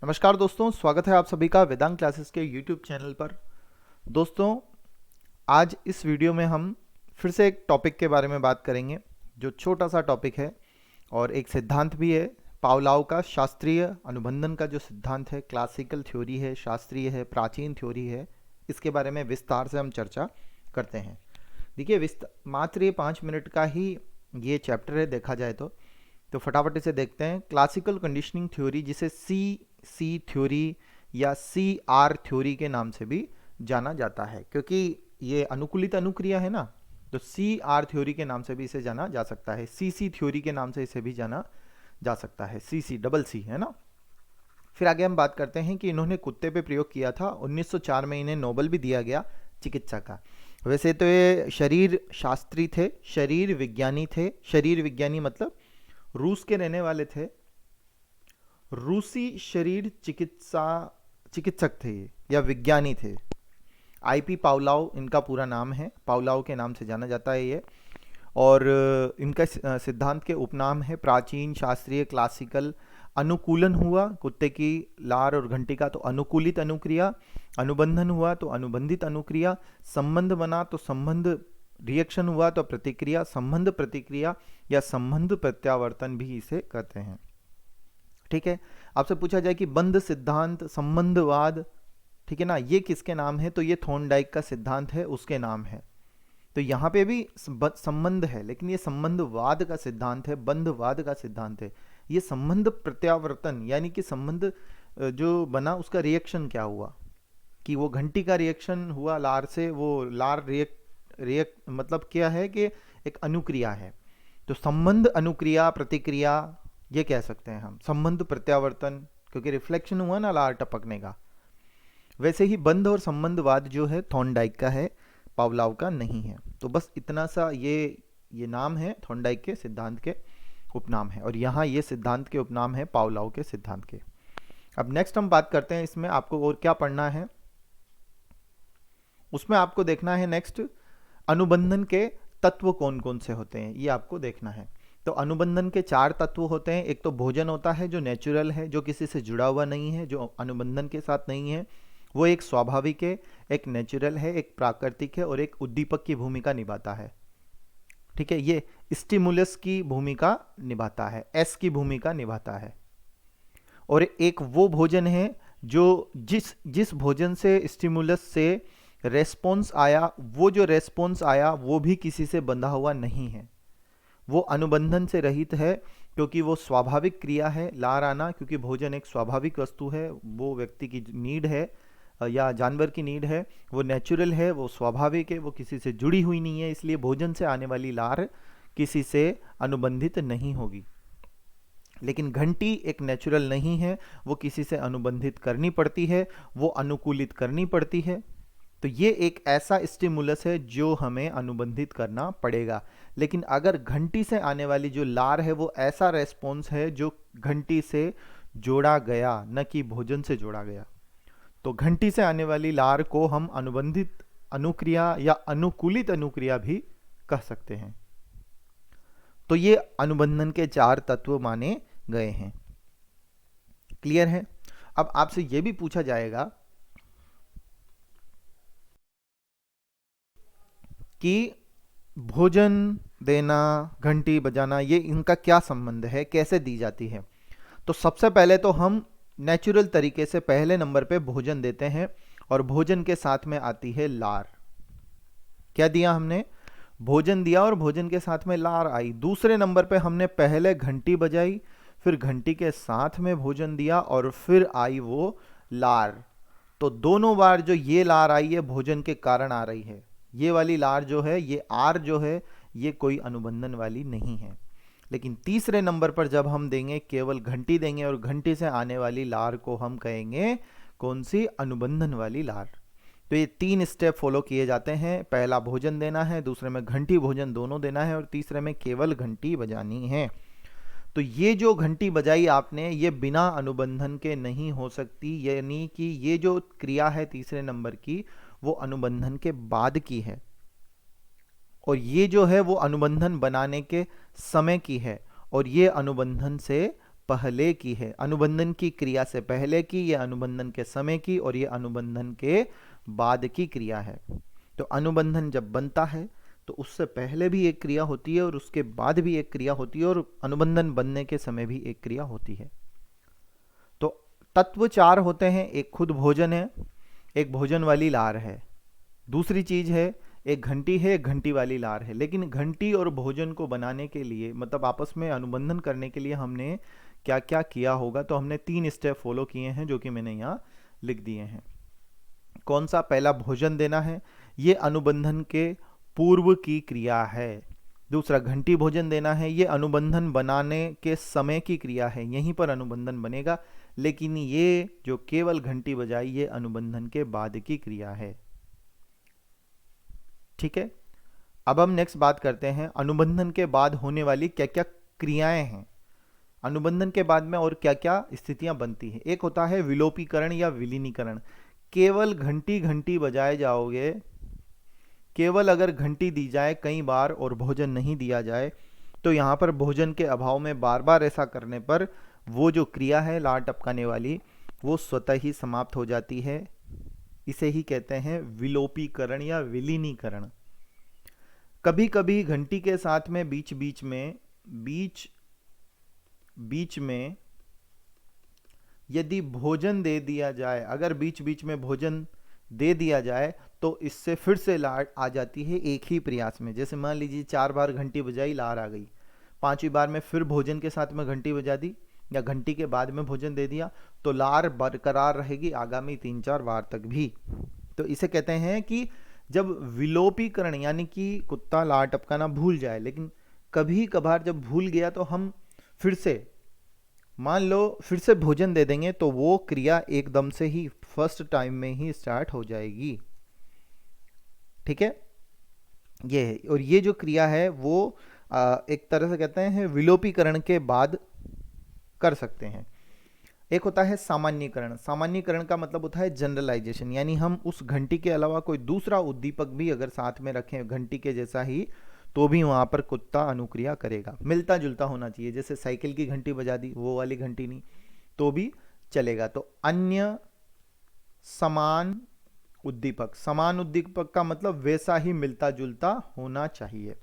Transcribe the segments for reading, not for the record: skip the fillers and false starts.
नमस्कार दोस्तों, स्वागत है आप सभी का वेदांत क्लासेस के यूट्यूब चैनल पर। दोस्तों, आज इस वीडियो में हम फिर से एक टॉपिक के बारे में बात करेंगे जो छोटा सा टॉपिक है और एक सिद्धांत भी है। पावलोव का शास्त्रीय अनुबंधन का जो सिद्धांत है, क्लासिकल थ्योरी है, शास्त्रीय है, प्राचीन थ्योरी है, इसके बारे में विस्तार से हम चर्चा करते हैं। देखिए, मात्र ये 5 मिनट का ही ये चैप्टर है देखा जाए तो फटाफट इसे देखते हैं। क्लासिकल कंडीशनिंग थ्योरी, जिसे सी थ्योरी या CR थ्योरी के नाम से भी जाना जाता है, क्योंकि ये अनुकूलित अनुक्रिया है ना, तो CR थ्योरी के नाम से भी इसे जाना जा सकता है। CC थ्योरी के नाम से इसे भी जाना जा सकता है, CC है ना। फिर आगे हम बात करते हैं कि इन्होंने कुत्ते पे प्रयोग किया था। 1904 में इन्हें नोबेल भी दिया गया चिकित्सा का। वैसे तो ये शरीर शास्त्री थे, शरीर विज्ञानी थे। शरीर विज्ञानी मतलब रूस के रहने वाले थे, रूसी शरीर चिकित्सक थे या विज्ञानी थे। IP पावलोव इनका पूरा नाम है, पावलोव के नाम से जाना जाता है ये। और इनका सिद्धांत के उपनाम है प्राचीन, शास्त्रीय, क्लासिकल। अनुकूलन हुआ कुत्ते की लार और घंटी का तो अनुकूलित अनुक्रिया, अनुबंधन हुआ तो अनुबंधित अनुक्रिया, संबंध बना तो संबंध, रिएक्शन हुआ तो प्रतिक्रिया, संबंध प्रतिक्रिया या संबंध प्रत्यावर्तन भी इसे कहते हैं। ठीक है, आपसे पूछा जाए कि बंध सिद्धांत, संबंधवाद, ठीक है ना, ये किसके नाम है, तो ये थॉर्नडाइक का सिद्धांत है, उसके नाम है। तो यहाँ पे भी संबंध है, लेकिन ये संबंधवाद का सिद्धांत है, बंधवाद का सिद्धांत है। ये संबंध प्रत्यावर्तन यानी कि संबंध जो बना उसका रिएक्शन क्या हुआ, कि वो घंटी का रिएक्शन हुआ लार से, वो लार रिएक्ट मतलब क्या है कि एक अनुक्रिया है। तो संबंध, अनुक्रिया, प्रतिक्रिया, ये कह सकते हैं हम। संबंध प्रत्यावर्तन क्योंकि रिफ्लेक्शन हुआ ना लार टपकने का। वैसे ही बंध और संबंधवाद जो है थॉर्नडाइक का है, पावलोव का नहीं है। तो बस इतना सा ये नाम है, थॉर्नडाइक के सिद्धांत के उपनाम है, और यहाँ ये सिद्धांत के उपनाम है पावलोव के सिद्धांत के। अब नेक्स्ट हम बात करते हैं, इसमें आपको और क्या पढ़ना है। उसमें आपको देखना है नेक्स्ट, अनुबंधन के तत्व कौन कौन से होते हैं, ये आपको देखना है। तो अनुबंधन के 4 तत्व होते हैं। एक तो भोजन होता है जो नेचुरल है, जो किसी से जुड़ा हुआ नहीं है, जो अनुबंधन के साथ नहीं है। वो एक स्वाभाविक है, एक नेचुरल है, एक प्राकृतिक है और एक उद्दीपक की भूमिका निभाता है। ठीक है, ये स्टिमुलस की भूमिका निभाता है, एस की भूमिका निभाता है। और एक वो भोजन है जो जिस भोजन से स्टिमुलस से रेस्पॉन्स आया, वो जो रेस्पॉन्स आया वो भी किसी से बंधा हुआ नहीं है, वो अनुबंधन से रहित है, क्योंकि वो स्वाभाविक क्रिया है लार आना, क्योंकि भोजन एक स्वाभाविक वस्तु है, वो व्यक्ति की नीड है या जानवर की नीड है, वो नेचुरल है, वो स्वाभाविक है, वो किसी से जुड़ी हुई नहीं है, इसलिए भोजन से आने वाली लार किसी से अनुबंधित नहीं होगी। लेकिन घंटी एक नेचुरल नहीं है, वो किसी से अनुबंधित करनी पड़ती है, वो अनुकूलित करनी पड़ती है। तो ये एक ऐसा स्टिमुलस है जो हमें अनुबंधित करना पड़ेगा। लेकिन अगर घंटी से आने वाली जो लार है वो ऐसा रेस्पॉन्स है जो घंटी से जोड़ा गया, न कि भोजन से जोड़ा गया, तो घंटी से आने वाली लार को हम अनुबंधित अनुक्रिया या अनुकूलित अनुक्रिया भी कह सकते हैं। तो ये अनुबंधन के 4 तत्व माने गए हैं। क्लियर है। अब आपसे यह भी पूछा जाएगा कि भोजन देना, घंटी बजाना, ये इनका क्या संबंध है, कैसे दी जाती है। तो सबसे पहले तो हम नेचुरल तरीके से पहले नंबर पे भोजन देते हैं, और भोजन के साथ में आती है लार। क्या दिया हमने, भोजन दिया और भोजन के साथ में लार आई। दूसरे नंबर पे हमने पहले घंटी बजाई, फिर घंटी के साथ में भोजन दिया और फिर आई वो लार। तो दोनों बार जो ये लार आई है भोजन के कारण आ रही है। ये वाली लार जो है, ये आर जो है, ये कोई अनुबंधन वाली नहीं है। लेकिन तीसरे नंबर पर जब हम देंगे, केवल घंटी देंगे और घंटी से आने वाली लार को हम कहेंगे कौन सी, अनुबंधन वाली लार। तो ये 3 स्टेप फॉलो किए जाते हैं। पहला भोजन देना है, दूसरे में घंटी भोजन दोनों देना है, और तीसरे में केवल घंटी बजानी है। तो ये जो घंटी बजाई आपने, ये बिना अनुबंधन के नहीं हो सकती, यानी कि ये जो क्रिया है तीसरे नंबर की, वो अनुबंधन के बाद की है, और ये जो है वो अनुबंधन बनाने के समय की है, और ये अनुबंधन से पहले की है, अनुबंधन की क्रिया से पहले की, ये अनुबंधन के समय की, और ये अनुबंधन के बाद की क्रिया है। तो अनुबंधन जब बनता है तो उससे पहले भी एक क्रिया होती है और उसके बाद भी एक क्रिया होती है, और अनुबंधन बनने के समय भी एक क्रिया होती है। तो तत्व चार होते हैं, एक खुद भोजन है, एक भोजन वाली लार है, दूसरी चीज है एक घंटी है, एक घंटी वाली लार है। लेकिन घंटी और भोजन को बनाने के लिए, मतलब आपस में अनुबंधन करने के लिए हमने क्या क्या किया होगा, तो हमने 3 स्टेप फॉलो किए हैं जो कि मैंने यहाँ लिख दिए हैं। कौन सा? पहला भोजन देना है, ये अनुबंधन के पूर्व की क्रिया है। दूसरा घंटी भोजन देना है, ये अनुबंधन बनाने के समय की क्रिया है, यहीं पर अनुबंधन बनेगा। लेकिन ये जो केवल घंटी बजाई, ये अनुबंधन के बाद की क्रिया है। ठीक है, अब हम नेक्स्ट बात करते हैं अनुबंधन के बाद होने वाली क्या क्या क्रियाएं हैं, अनुबंधन के बाद में और क्या क्या स्थितियां बनती हैं। एक होता है विलोपीकरण या विलीनीकरण। केवल घंटी घंटी बजाए जाओगे, केवल अगर घंटी दी जाए कई बार और भोजन नहीं दिया जाए, तो यहाँ पर भोजन के अभाव में बार बार ऐसा करने पर वो जो क्रिया है लार टपकाने वाली, वो स्वतः ही समाप्त हो जाती है। इसे ही कहते हैं विलोपीकरण या विलीनीकरण। कभी कभी घंटी के साथ में बीच में यदि भोजन दे दिया जाए, अगर बीच बीच में भोजन दे दिया जाए तो इससे फिर से लार आ जाती है एक ही प्रयास में। जैसे मान लीजिए 4 बार घंटी बजाई, लार आ गई, 5वीं बार में फिर भोजन के साथ में घंटी बजा दी या घंटी के बाद में भोजन दे दिया, तो लार बरकरार रहेगी आगामी 3-4 बार तक भी। तो इसे कहते हैं कि जब विलोपीकरण, यानी कि कुत्ता लार टपकाना भूल जाए, लेकिन कभी कभार जब भूल गया तो हम फिर से, मान लो फिर से भोजन दे देंगे, तो वो क्रिया एकदम से ही फर्स्ट टाइम में ही स्टार्ट हो जाएगी। ठीक है, ये है। और ये जो क्रिया है वो एक तरह से कहते हैं विलोपीकरण के बाद कर सकते हैं। एक होता है सामान्यीकरण। सामान्यीकरण का मतलब होता है जनरलाइजेशन, यानी हम उस घंटी के अलावा कोई दूसरा उद्दीपक भी अगर साथ में रखें घंटी के जैसा ही, तो भी वहां पर कुत्ता अनुक्रिया करेगा। मिलता जुलता होना चाहिए, जैसे साइकिल की घंटी बजा दी, वो वाली घंटी नहीं, तो भी चलेगा। तो अन्य समान उद्दीपक, समान उद्दीपक का मतलब वैसा ही मिलता जुलता होना चाहिए।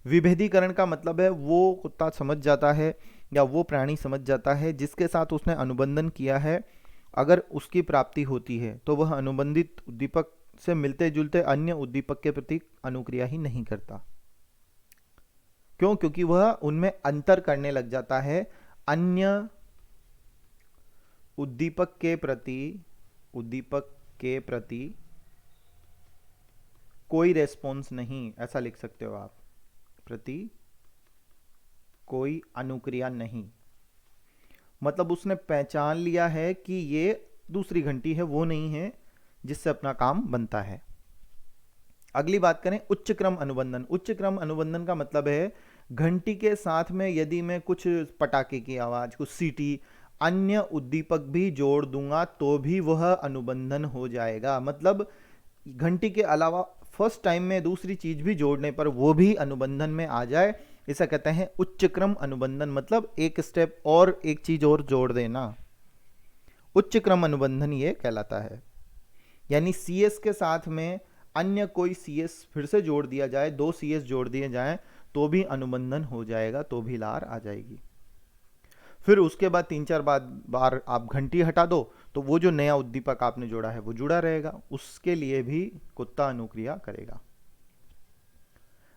विभेदीकरण का मतलब है वो कुत्ता समझ जाता है या वो प्राणी समझ जाता है जिसके साथ उसने अनुबंधन किया है, अगर उसकी प्राप्ति होती है तो वह अनुबंधित उद्दीपक से मिलते जुलते अन्य उद्दीपक के प्रति अनुक्रिया ही नहीं करता। क्यों? क्योंकि वह उनमें अंतर करने लग जाता है। अन्य उद्दीपक के प्रति कोई रेस्पॉन्स नहीं, ऐसा लिख सकते हो आप, प्रति कोई अनुक्रिया नहीं। मतलब उसने पहचान लिया है कि ये दूसरी घंटी है, वो नहीं है जिससे अपना काम बनता है। अगली बात करें उच्च क्रम अनुबंधन। उच्च क्रम अनुबंधन का मतलब है घंटी के साथ में यदि मैं कुछ पटाखे की आवाज, कुछ सीटी, अन्य उद्दीपक भी जोड़ दूंगा तो भी वह अनुबंधन हो जाएगा। मतलब घंटी के अलावा फर्स्ट टाइम में दूसरी चीज भी जोड़ने पर वो भी अनुबंधन में आ जाए, इसे कहते हैं उच्च क्रम अनुबंधन। मतलब एक स्टेप और एक चीज और जोड़ देना, उच्च क्रम अनुबंधन ये कहलाता है। यानी सीएस के साथ में अन्य कोई सीएस फिर से जोड़ दिया जाए, 2 सीएस जोड़ दिए जाएं तो भी अनुबंधन हो जाएगा, तो भी लार आ जाएगी। फिर उसके बाद 3-4 बार आप घंटी हटा दो तो वो जो नया उद्दीपक आपने जोड़ा है वो जुड़ा रहेगा, उसके लिए भी कुत्ता अनुक्रिया करेगा।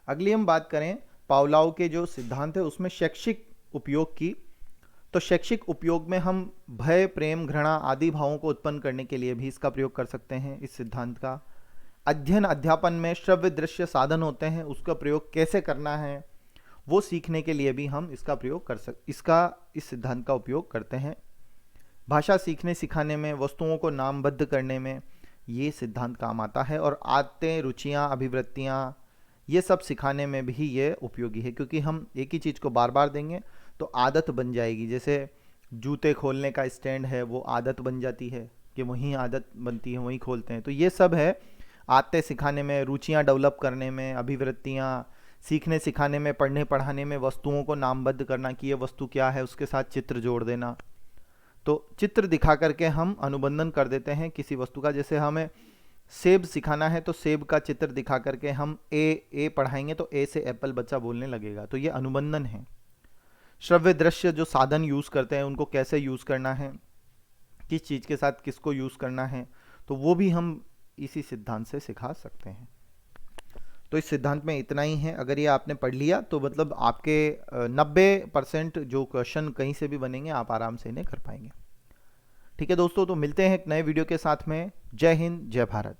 अगली हम बात करें पावलोव के जो सिद्धांत है उसमें शैक्षिक उपयोग की। तो शैक्षिक उपयोग में हम भय, प्रेम, घृणा आदि भावों को उत्पन्न करने के लिए भी इसका प्रयोग कर सकते हैं। इस सिद्धांत का अध्ययन अध्यापन में श्रव्य दृश्य साधन होते हैं, उसका प्रयोग कैसे करना है वो सीखने के लिए भी हम इसका प्रयोग कर इस सिद्धांत का उपयोग करते हैं। भाषा सीखने सिखाने में, वस्तुओं को नामबद्ध करने में ये सिद्धांत काम आता है। और आदतें, रुचियां, अभिवृत्तियां, ये सब सिखाने में भी ये उपयोगी है, क्योंकि हम एक ही चीज़ को बार बार देंगे तो आदत बन जाएगी। जैसे जूते खोलने का स्टैंड है, वो आदत बन जाती है कि वहीं आदत बनती है, वहीं खोलते हैं। तो ये सब है आदतें सिखाने में, रुचियां डेवलप करने में, अभिवृत्तियां सीखने सिखाने में, पढ़ने पढ़ाने में वस्तुओं को नामबद्ध करना कि ये वस्तु क्या है, उसके साथ चित्र जोड़ देना। तो चित्र दिखा करके हम अनुबंधन कर देते हैं किसी वस्तु का। जैसे हमें सेब सिखाना है तो सेब का चित्र दिखा करके हम ए पढ़ाएंगे तो ए से एप्पल बच्चा बोलने लगेगा, तो ये अनुबंधन है। श्रव्य दृश्य जो साधन यूज़ करते हैं उनको कैसे यूज़ करना है, किस चीज़ के साथ किसको यूज़ करना है, तो वो भी हम इसी सिद्धांत से सिखा सकते हैं। तो इस सिद्धांत में इतना ही है। अगर ये आपने पढ़ लिया तो मतलब आपके 90% जो क्वेश्चन कहीं से भी बनेंगे आप आराम से इन्हें कर पाएंगे। ठीक है दोस्तों, तो मिलते हैं एक नए वीडियो के साथ में। जय हिंद, जय भारत।